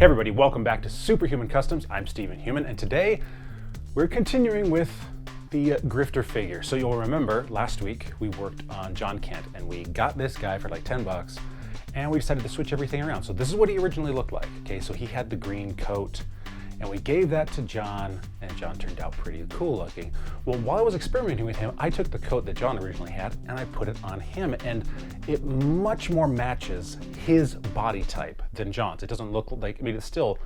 everybody, welcome back to Superhuman Customs. I'm Stephen Human, and today we're continuing with the Grifter figure. So you'll remember last week we worked on John Kent and we got this guy for like 10 bucks and we decided to switch everything around. So this is what he originally looked like. Okay, so he had the green coat and we gave that to John and John turned out pretty cool looking. Well, while I was experimenting with him, I took the coat that John originally had and I put it on him, and it much more matches his body type than John's. It doesn't look like, I mean, it's still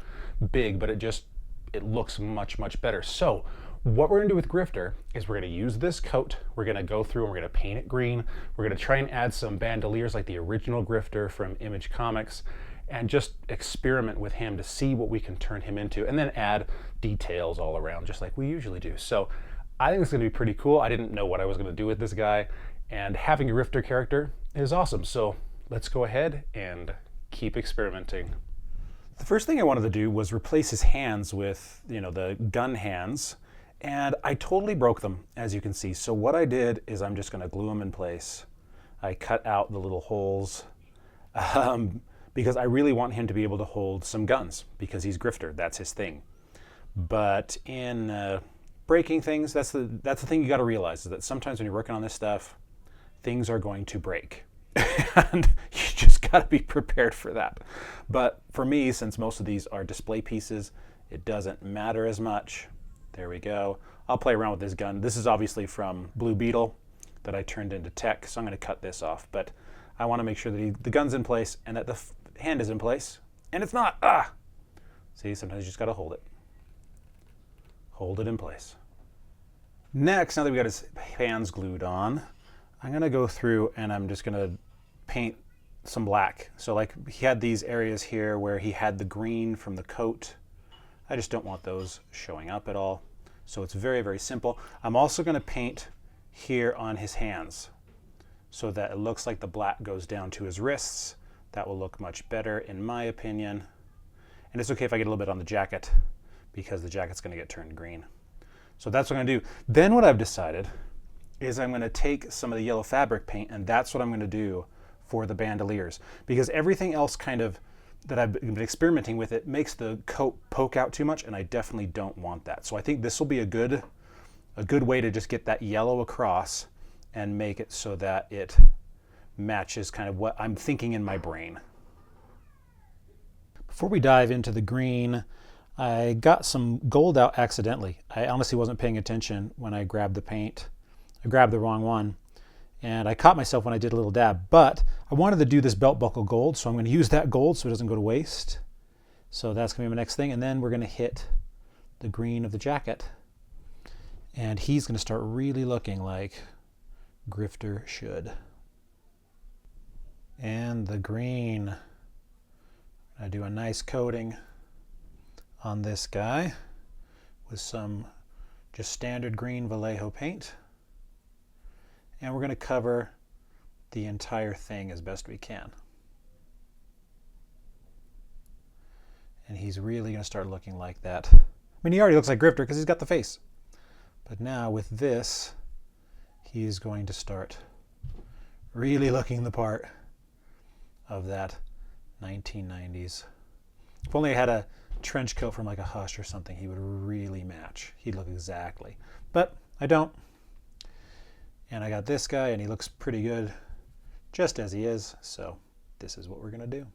big, but it looks much, much better. So what we're gonna do with Grifter is we're gonna use this coat, we're gonna go through and we're gonna paint it green, we're gonna try and add some bandoliers like the original Grifter from Image Comics, and just experiment with him to see what we can turn him into, and then add details all around just like we usually do. So I think it's gonna be pretty cool. I didn't know what I was gonna do with this guy, and having a Grifter character is awesome. So let's go ahead and keep experimenting. The first thing I wanted to do was replace his hands with, the gun hands, and I totally broke them, as you can see. So what I did is I'm just gonna glue them in place. I cut out the little holes, because I really want him to be able to hold some guns, because he's Grifter, that's his thing. But in breaking things, that's the thing you gotta realize, is that sometimes when you're working on this stuff, things are going to break. And you just gotta be prepared for that. But for me, since most of these are display pieces, it doesn't matter as much. There we go. I'll play around with this gun. This is obviously from Blue Beetle that I turned into tech, so I'm gonna cut this off. But I wanna make sure that the gun's in place and that the hand is in place, and it's not. See, sometimes you just gotta hold it. Hold it in place. Next, now that we got his hands glued on, I'm gonna go through and I'm just gonna paint some black. So like he had these areas here where he had the green from the coat. I just don't want those showing up at all. So it's very, very simple. I'm also gonna paint here on his hands so that it looks like the black goes down to his wrists. That will look much better in my opinion. And it's okay if I get a little bit on the jacket because the jacket's gonna get turned green. So that's what I'm gonna do. Then what I've decided is I'm gonna take some of the yellow fabric paint, and that's what I'm gonna do for the bandoliers. Because everything else kind of that I've been experimenting with, it makes the coat poke out too much, and I definitely don't want that. So I think this will be a good way to just get that yellow across and make it so that it matches kind of what I'm thinking in my brain. Before we dive into the green, I got some gold out accidentally. I honestly wasn't paying attention when I grabbed the paint. I grabbed the wrong one, and I caught myself when I did a little dab, but I wanted to do this belt buckle gold, so I'm going to use that gold so it doesn't go to waste. So that's going to be my next thing, and then we're going to hit the green of the jacket, and he's going to start really looking like Grifter should. And the green. I do a nice coating on this guy with some just standard green Vallejo paint. And we're going to cover the entire thing as best we can. And he's really going to start looking like that. I mean, he already looks like Grifter because he's got the face. But now with this, he's going to start really looking the part of that 1990s. If only I had a trench coat from like a Hush or something, he would really match. He'd look exactly. But I don't. And I got this guy, and he looks pretty good just as he is. So this is what we're gonna do.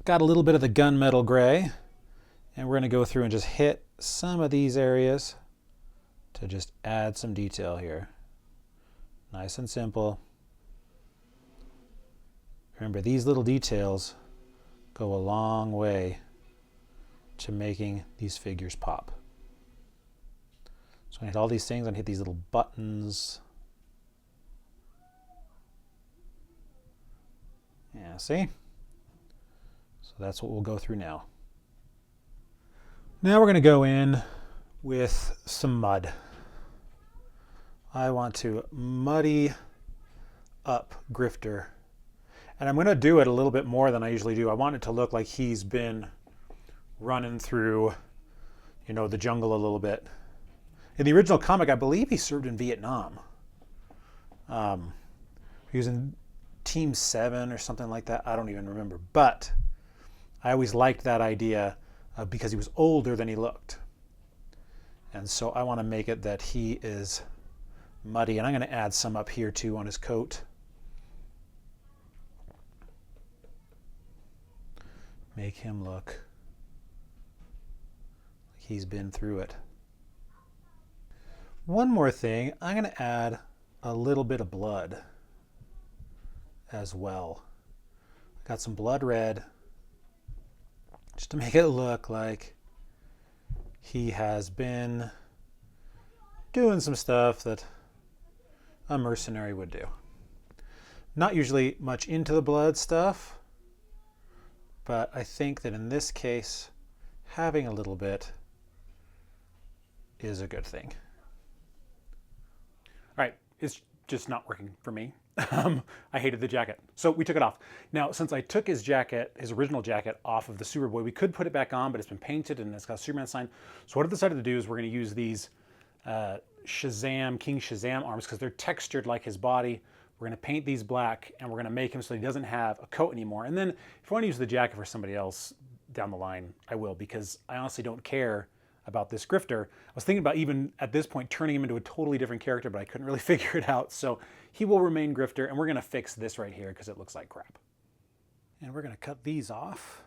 Got a little bit of the gunmetal gray, and we're gonna go through and just hit some of these areas to just add some detail here. Nice and simple. Remember, these little details go a long way to making these figures pop. So I hit all these things, and hit these little buttons. Yeah, see? So that's what we'll go through now. Now we're going to go in with some mud. I want to muddy up Grifter. And I'm going to do it a little bit more than I usually do. I want it to look like he's been running through, the jungle a little bit. In the original comic, I believe he served in Vietnam. He was in Team 7 or something like that. I don't even remember. But I always liked that idea because he was older than he looked. And so I want to make it that he is muddy. And I'm going to add some up here too on his coat. Make him look like he's been through it. One more thing, I'm going to add a little bit of blood as well. I got some blood red just to make it look like he has been doing some stuff that a mercenary would do. Not usually much into the blood stuff, but I think that in this case, having a little bit is a good thing. All right, it's just not working for me. I hated the jacket, so we took it off. Now, since I took his jacket, his original jacket, off of the Superboy, we could put it back on, but it's been painted and it's got a Superman sign. So what I've decided to do is we're going to use these King Shazam arms because they're textured like his body. We're going to paint these black and we're going to make him so he doesn't have a coat anymore. And then if I want to use the jacket for somebody else down the line, I will, because I honestly don't care about this Grifter. I was thinking about even at this point turning him into a totally different character, but I couldn't really figure it out. So he will remain Grifter, and we're going to fix this right here because it looks like crap. And we're going to cut these off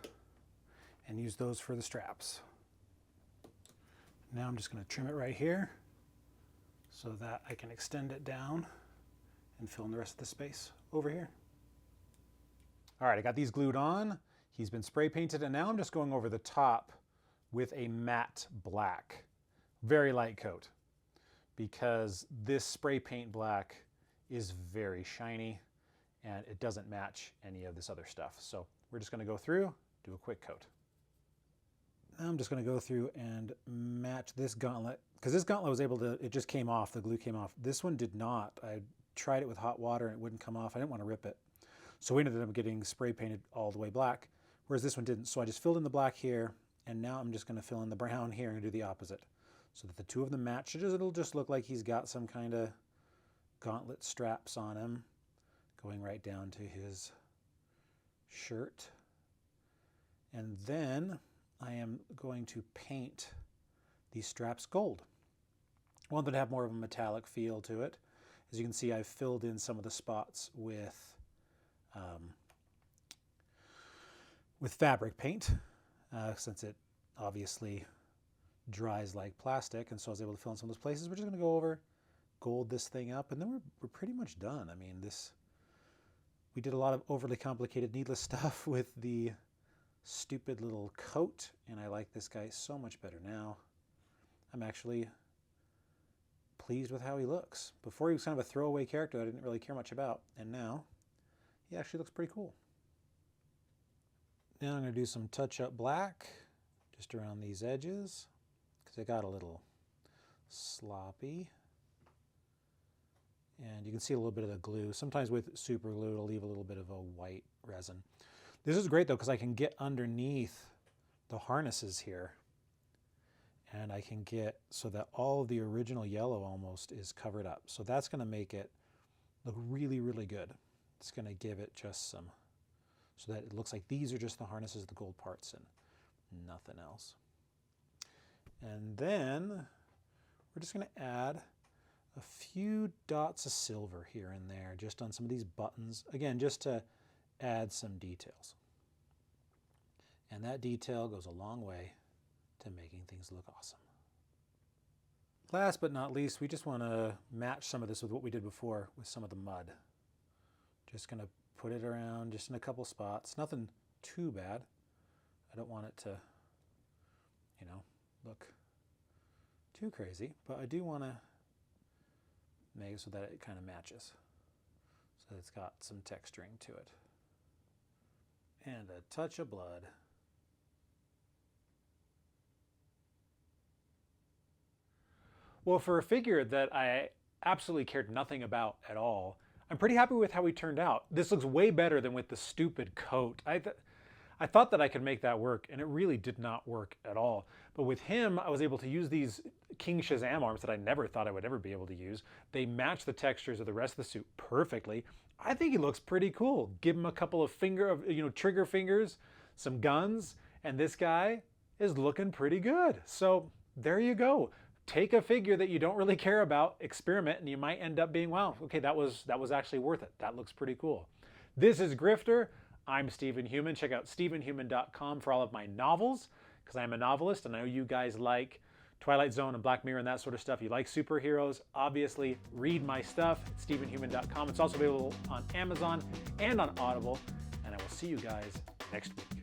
and use those for the straps. Now I'm just going to trim it right here so that I can extend it down and fill in the rest of the space over here. All right, I got these glued on. He's been spray painted, and now I'm just going over the top with a matte black, very light coat, because this spray paint black is very shiny and it doesn't match any of this other stuff. So we're just going to go through, do a quick coat. Now I'm just going to go through and match this gauntlet, because this gauntlet was able to, it just came off, the glue came off. This one did not. I tried it with hot water and it wouldn't come off. I didn't want to rip it. So we ended up getting spray painted all the way black, whereas this one didn't. So I just filled in the black here, and now I'm just going to fill in the brown here and do the opposite, so that the two of them match. It'll just look like he's got some kind of gauntlet straps on him, going right down to his shirt. And then I am going to paint these straps gold. I want them to have more of a metallic feel to it. As you can see, I've filled in some of the spots with fabric paint, since it obviously dries like plastic, and so I was able to fill in some of those places. We're just going to go over, gold this thing up, and then we're pretty much done. I mean, we did a lot of overly complicated, needless stuff with the stupid little coat, and I like this guy so much better now. I'm actually pleased with how he looks. Before he was kind of a throwaway character that I didn't really care much about, and now he actually looks pretty cool. Now I'm going to do some touch-up black just around these edges, because it got a little sloppy. And you can see a little bit of the glue. Sometimes with super glue, it'll leave a little bit of a white resin. This is great though, because I can get underneath the harnesses here, and I can get so that all of the original yellow almost is covered up. So that's going to make it look really, really good. It's going to give it just some, so that it looks like these are just the harnesses, the gold parts, and nothing else. And then we're just going to add a few dots of silver here and there, just on some of these buttons. Again, just to add some details. And that detail goes a long way to making things look awesome. Last but not least, we just want to match some of this with what we did before with some of the mud. Just going to put it around just in a couple spots. Nothing too bad. I don't want it to, look too crazy, but I do want to make it so that it kind of matches, so that it's got some texturing to it. And a touch of blood. Well, for a figure that I absolutely cared nothing about at all, I'm pretty happy with how he turned out. This looks way better than with the stupid coat. I I thought that I could make that work, and it really did not work at all. But with him, I was able to use these King Shazam arms that I never thought I would ever be able to use. They match the textures of the rest of the suit perfectly. I think he looks pretty cool. Give him a couple of trigger fingers, some guns, and this guy is looking pretty good. So there you go. Take a figure that you don't really care about, experiment, and you might end up being, wow, okay, that was actually worth it. That looks pretty cool. This is Grifter. I'm Stephen Human. Check out stephenhuman.com for all of my novels, because I'm a novelist, and I know you guys like Twilight Zone and Black Mirror and that sort of stuff. You like superheroes, obviously read my stuff at stephenhuman.com. It's also available on Amazon and on Audible, and I will see you guys next week.